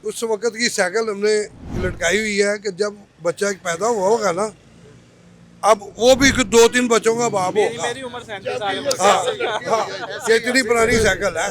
उस वक्त की साइकिल हमने लटकाई हुई है कि जब बच्चा पैदा हुआ होगा ना, अब वो भी 2-3 बच्चों का बाप होगा। मेरी उम्र 37 साल है। हाँ हाँ, ये इतनी पुरानी साइकिल है।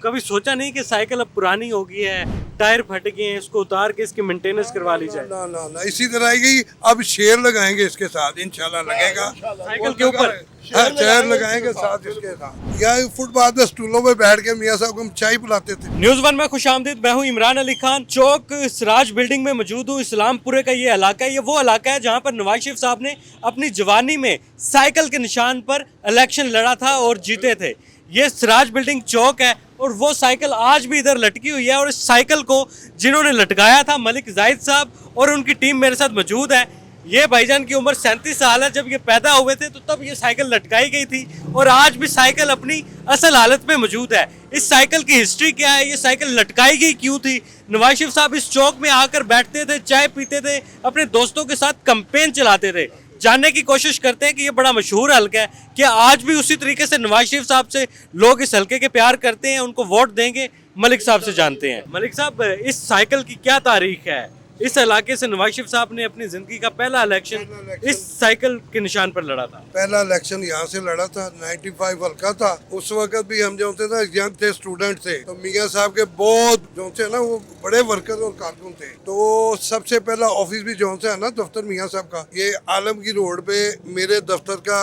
कभी सोचा नहीं कि साइकिल अब पुरानी हो गई है, टायर फट गए हैं, इसको उतार के इसकी मेंटेनेंस करवा ली जाए। ना ना ना, इसी तरह आएगी। अब शेर लगाएंगे इसके साथ, इंशाल्लाह लगेगा। साइकिल के ऊपर हाँ, शेर लगाएंगे साथ इसके साथ। या फुटपाथ पे स्टूलों पे बैठ के मियाँ साहब को हम चाय पिलाते थे। न्यूज़ वन में खुशामदीद। मैं हूं इमरान अली खान। चौक सिराज बिल्डिंग में मौजूद हूं। इस्लामपुरे का ये इलाका है, ये वो इलाका है जहां पर नवाज शरीफ साहब ने अपनी जवानी में साइकिल के निशान पर इलेक्शन लड़ा था और जीते थे। ये सिराज बिल्डिंग चौक है और वो साइकिल आज भी इधर लटकी हुई है। और इस साइकिल को जिन्होंने लटकाया था मलिक जाहिद साहब और उनकी टीम मेरे साथ मौजूद है। ये भाईजान की उम्र 37 साल है। जब ये पैदा हुए थे तो तब ये साइकिल लटकाई गई थी और आज भी साइकिल अपनी असल हालत में मौजूद है। इस साइकिल की हिस्ट्री क्या है, ये साइकिल लटकाई गई क्यों थी, नवाज शरीफ साहब इस चौक में आकर बैठते थे, चाय पीते थे, अपने दोस्तों के साथ कैंपेन चलाते थे, जानने की कोशिश करते हैं कि ये बड़ा मशहूर हल्का है कि आज भी उसी तरीके से नवाज शरीफ साहब से लोग इस हल्के के प्यार करते हैं, उनको वोट देंगे। मलिक साहब से जानते हैं। मलिक साहब, इस साइकिल की क्या तारीख है? इस इलाके से नवाज शरीफ साहब ने अपनी जिंदगी का पहला इलेक्शन इस साइकिल के निशान पर लड़ा था। पहला इलेक्शन यहाँ से लड़ा था, 95 हल्का था। उस वक्त भी हम जो थे ना यंग थे, स्टूडेंट थे, तो मियाँ साहब के बहुत जो थे ना वो बड़े वर्कर और कारकुन थे। तो सबसे पहला ऑफिस भी जो है ना दफ्तर मियाँ साहब का, ये आलमगीर रोड पे मेरे दफ्तर का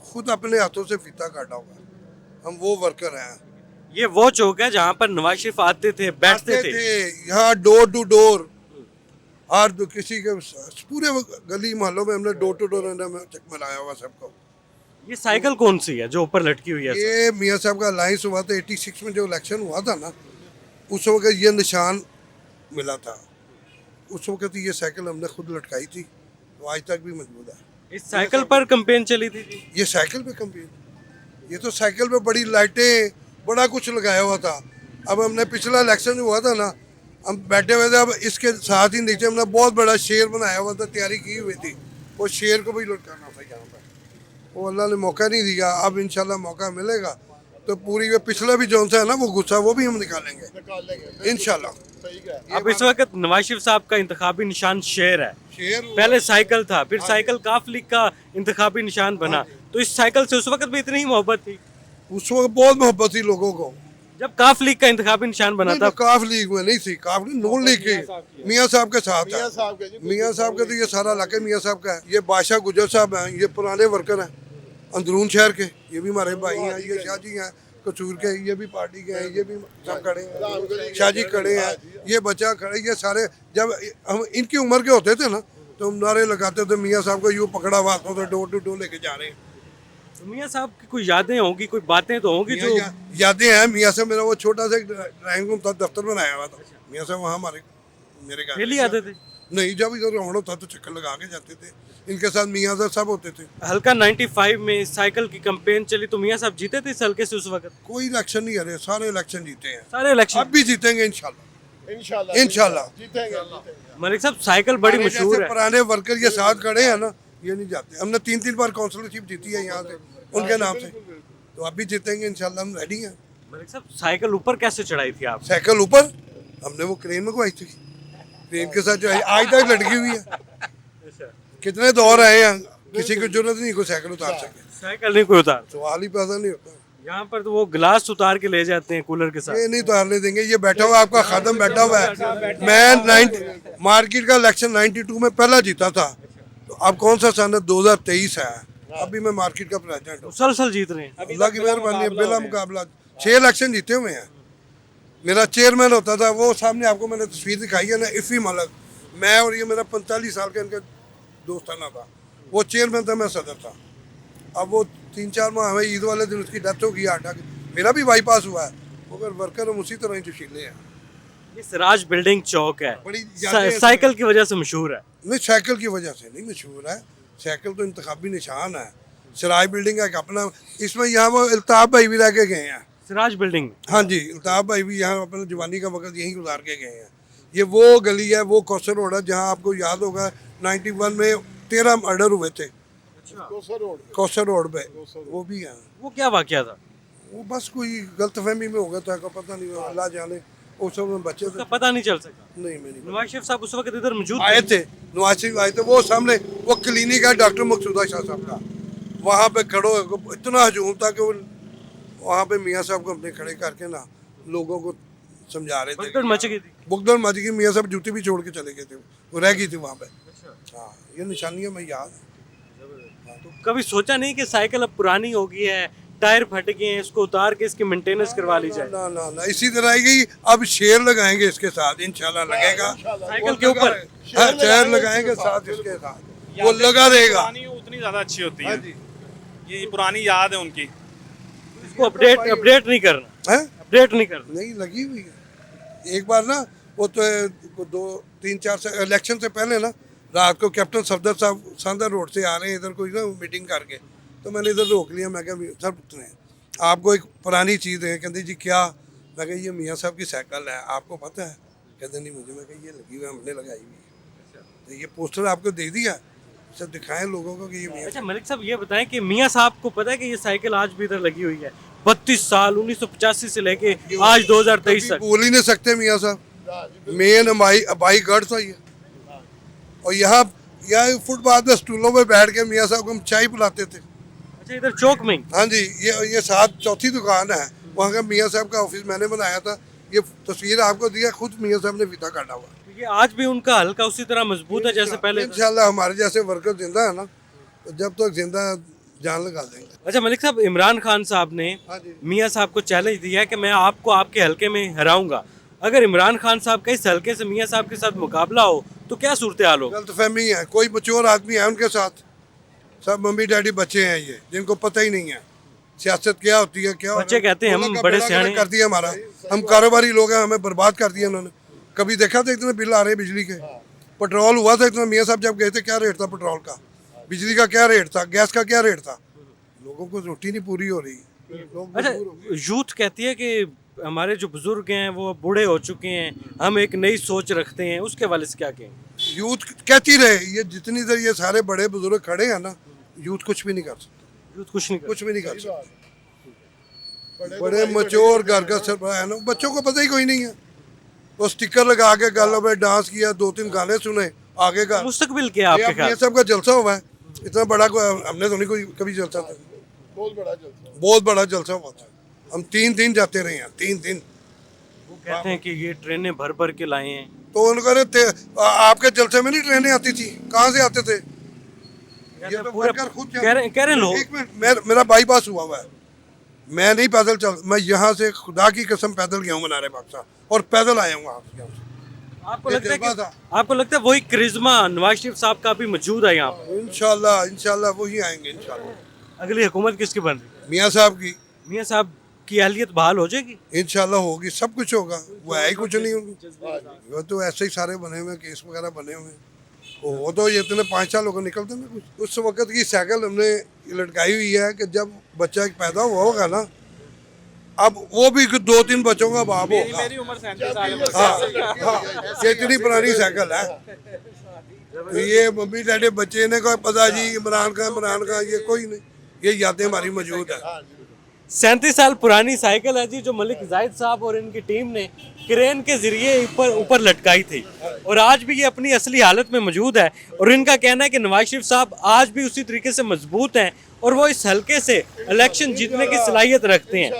खुद अपने हाथों से फीता काटा हुआ। हम वो वर्कर हैं। ये वो चौक है जहाँ पर नवाज शरीफ आते थे, बैठते थे। यहाँ डोर टू डोर और किसी के पूरे गली मोहल्लों में हमने डोर टू डोर बनाया हुआ सबको। ये साइकिल कौन सी है जो ऊपर लटकी हुई है? ये मियाँ साहब का अलायंस हुआ था 86 में, जो इलेक्शन हुआ था ना, उस वक्त ये निशान मिला था। उस वक्त ये साइकिल हमने खुद लटकाई थी, तो आज तक भी मौजूद है। इस साइकिल पर कैंपेन चली थी जी। ये साइकिल पे कंपेन, ये तो साइकिल पे बड़ी लाइटें, बड़ा कुछ लगाया हुआ था। अब हमने पिछला इलेक्शन हुआ था ना, हम बैठे हुए थे, अब इसके साथ ही नीचे हमने बहुत बड़ा शेर बनाया हुआ था, तैयारी की हुई थी। वो शेर को भी लटकाना था यहाँ पर, वो अल्लाह ने मौका नहीं दिया। अब इंशाल्लाह मौका मिलेगा तो पूरी ये पिछला भी जौन सा है ना वो गुस्सा, वो भी हम निकालेंगे इंशाल्लाह। अब इस वक्त नवाज शरीफ साहब का इंतखाबी निशान शेर है। शेर पहले साइकिल था, फिर साइकिल काफ लीग का इंतखाबी निशान बना। तो इस साइकिल से उस वक्त भी इतनी ही मोहब्बत थी? उस वक्त बहुत मोहब्बत थी लोगों को। जब काफ लीग का इंतखाबी निशान बना था। काफ लीग में नहीं थी, काफ लीग नून लीग की मियाँ साहब के साथ है। मियाँ साहब का तो ये सारा इलाका मियाँ साहब का है। ये बादशाह गुजर साहब हैं, ये पुराने वर्कर हैं अंदरून शहर के। ये भी हमारे भाई हैं। ये शाहजी हैं कसूर के, ये भी पार्टी के हैं। ये भी सब खड़े हैं, शाहजी खड़े हैं, ये बच्चा खड़े। ये सारे जब हम इनकी उम्र के होते थे ना तो हम नारे लगाते थे, मियाँ साहब को यूँ पकड़ा हुआ हाथों से डोर टू डोर लेके जा रहे हैं। तो मियाँ साहब की कोई यादें होंगी, कोई बातें तो होंगी जो यादें हैं। मियाँ साहब मेरा वो छोटा सा ड्राइंग रूम था, दफ्तर बनाया हुआ था। मियाँ साहब वहाँ हमारे मेरे घर डेली आते थे? नहीं, जब इधर राउंड होता तो चक्कर लगा के जाते थे। इनके साथ मियाँ साहब सब होते थे। हल्का 95 में साइकिल की कैंपेन चली तो मियाँ साहब जीते थे इस हल्के से उस वक्त? कोई इलेक्शन नहीं हरे, सारे इलेक्शन जीते हैं। सारे इलेक्शन अब भी जीतेंगे इंशाल्लाह इंशाल्लाह। मलिक साहब, साइकिल बड़ी मशहूर है। पुराने वर्कर ये साथ खड़े हैं ना, ये नहीं जाते। हमने 3-3 बार काउंसिलरशिप जीती है यहाँ से उनके नाम से, तो अब भी जीतेंगे इंशाल्लाह। हम रेडी हैं। मलिक साहब, साइकिल ऊपर कैसे चढ़ाई थी आप? साइकिल ऊपर हमने वो क्रेन मंगवाई थी, क्रेन के साथ जो है आज तक लटकी हुई है। कितने दौर आए हैं, किसी को जरूरत नहीं कोई साइकिल उतार सके। साइकिल नहीं कोई उतार, सवाल ही पैदा नहीं होता। यहाँ पर तो वो गिलास उतार के ले जाते हैं कूलर के साथ। ये नहीं उतारने देंगे। ये बैठा हुआ आपका खादम बैठा हुआ है। मैं मार्केट का इलेक्शन 92 में पहला जीता था। तो अब कौन सा सन है? 2023 है। अभी मैं मार्केट का प्रेसिडेंट हूँ। मुसलसल जीत रहे हैं। अल्लाह की मेहरबानी है, बिला मुकाबला 6 इलेक्शन जीते हुए हैं। मेरा चेयरमैन होता था वो, सामने आपको मैंने तस्वीर दिखाई है ना, इफ़ी मलक। मैं और ये मेरा 45 साल का इनका दोस्ताना था। वो चेयरमैन था, मैं सदर था। अब वो 3-4 माह हुए, ईद वाले दिन उसकी डेथ हो गई 8। मेरा भी बाईपास हुआ है, मगर वर्कर हम उसी तरह ही जोशीले हैं। ये सिराज बिल्डिंग चौक है, बड़ी यादें हैं। साइकिल की वजह से मशहूर है। नहीं, साइकिल की वजह से नहीं मशहूर है। साइकिल तो इंतखाबी निशान है। सिराज बिल्डिंग का एक अपना, इसमें यहाँ वो अल्ताफ भाई भी रह के गए हैं। सिराज बिल्डिंग में? हाँ जी, अल्ताफ भाई भी यहाँ अपने जवानी का वक्त यहीं गुजार के गए हैं। ये वो गली है, वो कौसर रोड है, जहाँ आपको याद होगा 91 में 13 मर्डर हुए थे कौसर रोड पे। वो भी है। वो क्या वाकया था? वो बस कोई गलतफहमी में हो गया था, पता नहीं, अल्लाह जाने। उस समय बच्चे उसका थे। पता नहीं चल सका। नहीं मैं नहीं नवाज शरीफ साहब उस वक्त इधर मौजूद आए थे, नवाज शरीफ आए थे, वो सामने वो क्लिनिक है डॉक्टर मकसूदा शाह साहब का, वहाँ पे खड़ो इतना हजूम था कि वो वहाँ पे मियाँ साहब को अपने खड़े करके ना लोगों को समझा रहे थे। भगदड़ मच गई थी। बुगदड़ मच गई, मियाँ साहब जूती भी छोड़ के चले गए थे, वो रह गई थी वहाँ पे। हाँ ये निशानियाँ मैं याद है। तो कभी सोचा नहीं कि साइकिल अब पुरानी हो गई है, टायर फट गए हैं, इसको उतार के इसकी मेंटेनेंस करवा ली जाए। ना ना ना इसी तरह आएगी, अब शेर लगाएंगे इसके साथ, इंशाल्लाह लगेगा साइकिल के ऊपर हाँ, शेर लगाएंगे साथ इसके साथ, वो लगा रहेगा। पुरानी उतनी ज्यादा अच्छी होती हाँ है। जी ये पुरानी याद है उनकी। इसको अपडेट नहीं करना, है अपडेट नहीं करना। नहीं लगी हुई है। एक बार ना वो तो 2-3-4 से इलेक्शन से पहले ना रात को कैप्टन सफदर साहब सांदर रोड से आ रहे हैं इधर कोई ना मीटिंग करके, तो मैंने इधर रोक लिया। मैं कहा सर उतरे, आपको एक पुरानी चीज़ है। कहते जी क्या? मैं कहा ये मियाँ साहब की साइकिल है, आपको पता है? कहते नहीं मुझे। मैं कहा ये लगी हुई है, हमने लगाई हुई है, तो ये पोस्टर आपको दे दिया, सब दिखाएं लोगों को कि ये मियाँ। अच्छा मलिक साहब ये बताएं कि मियाँ साहब को पता है कि ये साइकिल आज भी इधर लगी हुई है, 32 साल 1985 से लेके आज 2023 तक। बोल ही नहीं सकते मियाँ साहब, मेन अबाई गढ़ था ये, और यहाँ फुटपाथ पे स्टूलों पे बैठ के मियाँ साहब को हम चाय पिलाते थे। अच्छा इधर चौक में ही? हाँ जी, ये साथ चौथी दुकान है, वहाँ का मियाँ साहब का ऑफिस मैंने बनाया था। ये तस्वीर आपको दिया, खुद मियाँ साहब ने फीता काटा हुआ। ये आज भी उनका हल्का उसी तरह मजबूत है जैसे पहले था। इंशाल्लाह हमारे जैसे वर्कर जिंदा है ना, तो जब तक जिंदा जान लगा देंगे। अच्छा मलिक साहब, इमरान खान साहब ने हाँ जी। मियाँ साहब को चैलेंज दिया है कि मैं आपको आपके हल्के में हराऊंगा। अगर इमरान खान साहब का इस हल्के से मियाँ साहब के साथ मुकाबला हो तो क्या सूरत हाल हो? गलत फहमी है, कोई मच्योर आदमी है उनके साथ, सब मम्मी डैडी बच्चे हैं ये, जिनको पता ही नहीं है सियासत क्या होती है। क्या बच्चे कहते हैं हम उनका बड़े बेड़ा सियाने गर्क कर दिया हमारा, हम कारोबारी लोग हैं, हमें बर्बाद कर दिया उन्होंने। कभी देखा था इतने बिल आ रहे बिजली के? पेट्रोल हुआ था इतना, मियाँ साहब जब गए थे क्या रेट था पेट्रोल का, बिजली का क्या रेट था, गैस का क्या रेट था? लोगों को रोटी नहीं पूरी हो रही, लोग अच्छा मजबूर हो गए। यूथ कहती है कि हमारे जो बुजुर्ग हैं वो बूढ़े हो चुके हैं, हम एक नई सोच रखते हैं, उसके वाले से क्या कहें? यूथ कहती रहे, ये जितनी देर ये सारे बड़े बुजुर्ग खड़े हैं ना, यूथ कुछ भी नहीं कर सकते, यूथ कुछ नहीं कर कुछ भी नहीं कर सकते। बड़े मच्योर घर का सरबराह है ना, बच्चों को पता ही कोई नहीं है। वो स्टिकर लगा के गालों पे डांस किया, 2-3 गाने सुने, आगे का मुस्तकबिल क्या आपके ये ख्याल? सब का जलसा हुआ है इतना बड़ा, हमने तो नहीं कोई कभी जलसा था, बहुत बड़ा जलसा हुआ था। हम 3 दिन जाते रहे हैं, 3 दिन। वो कहते हैं कि ये ट्रेनें भर भर के लाए हैं। तो उनको आपके जलसे में नहीं ट्रेनें आती थी, कहाँ से आते थे? ये तो पूरा वर्कर खुद कह रहे हैं लोग। एक मिनट, मेरा बाईपास हुआ हुआ है, मैं नहीं पैदल चल, मैं यहाँ से खुदा की कसम पैदल गया हूँ मनारे पाकिस्तान, और पैदल आया हूँ यहाँ से। आपको ये लगता है जज्बा कि था। आपको लगता है वही करिश्मा नवाज शरीफ साहब का भी मौजूद है यहाँ पर? इंशाल्लाह इंशाल्लाह वही आएंगे इंशाल्लाह। अगली हुकूमत किसकी बन रही है? मियाँ साहब की मियाँ साहब की अहलियत बहाल हो जाएगी? इंशाल्लाह होगी, सब कुछ होगा, वो है ही कुछ नहीं होगी। वो तो ऐसे ही सारे बने हुए, केस वगैरह बने हुए हैं। वो तो ये इतने 5 साल होकर निकलते ना कुछ। उस वक्त की साइकिल हमने लटकाई हुई है कि जब बच्चा पैदा हुआ होगा ना, अब वो भी 2-3 बच्चों का बाप होगा। मेरी उम्र 37 साल है। हाँ हाँ, ये इतनी पुरानी साइकिल है। तो ये मम्मी डैडी बच्चे ने कोई पता जी इमरान खान ये कोई नहीं, ये यादें हमारी मौजूद है। 37 साल पुरानी साइकिल है जी, जो मलिक जाहिद साहब और इनकी टीम ने क्रेन के जरिए ऊपर लटकाई थी, और आज भी ये अपनी असली हालत में मौजूद है। और इनका कहना है कि नवाज शरीफ साहब आज भी उसी तरीके से मजबूत हैं और वो इस हल्के से इलेक्शन जीतने की सलाहियत रखते हैं।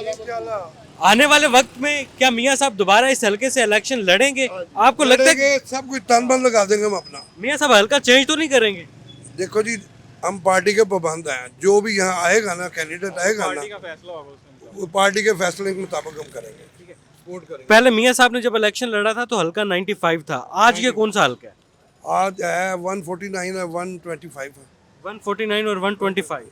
आने वाले वक्त में क्या मियाँ साहब दोबारा इस हल्के से इलेक्शन लड़ेंगे? आपको लगता है कि सब कुछ तन बन लगा देंगे हम अपना। मियाँ साहब हल्का चेंज तो नहीं करेंगे? देखो जी, हम पार्टी के पाबंद हैं, जो भी यहाँ आएगा ना, कैंडिडेट आएगा ना, पार्टी का फैसला होगा उसमें। वो पार्टी के फैसले के मुताबिक हम करेंगे, सपोर्ट करेंगे। पहले मियाँ साहब ने जब इलेक्शन लड़ा था तो हल्का 95 था, आज ये कौन सा हल्का है? आज है 149 है, 125 है। 149 और 125।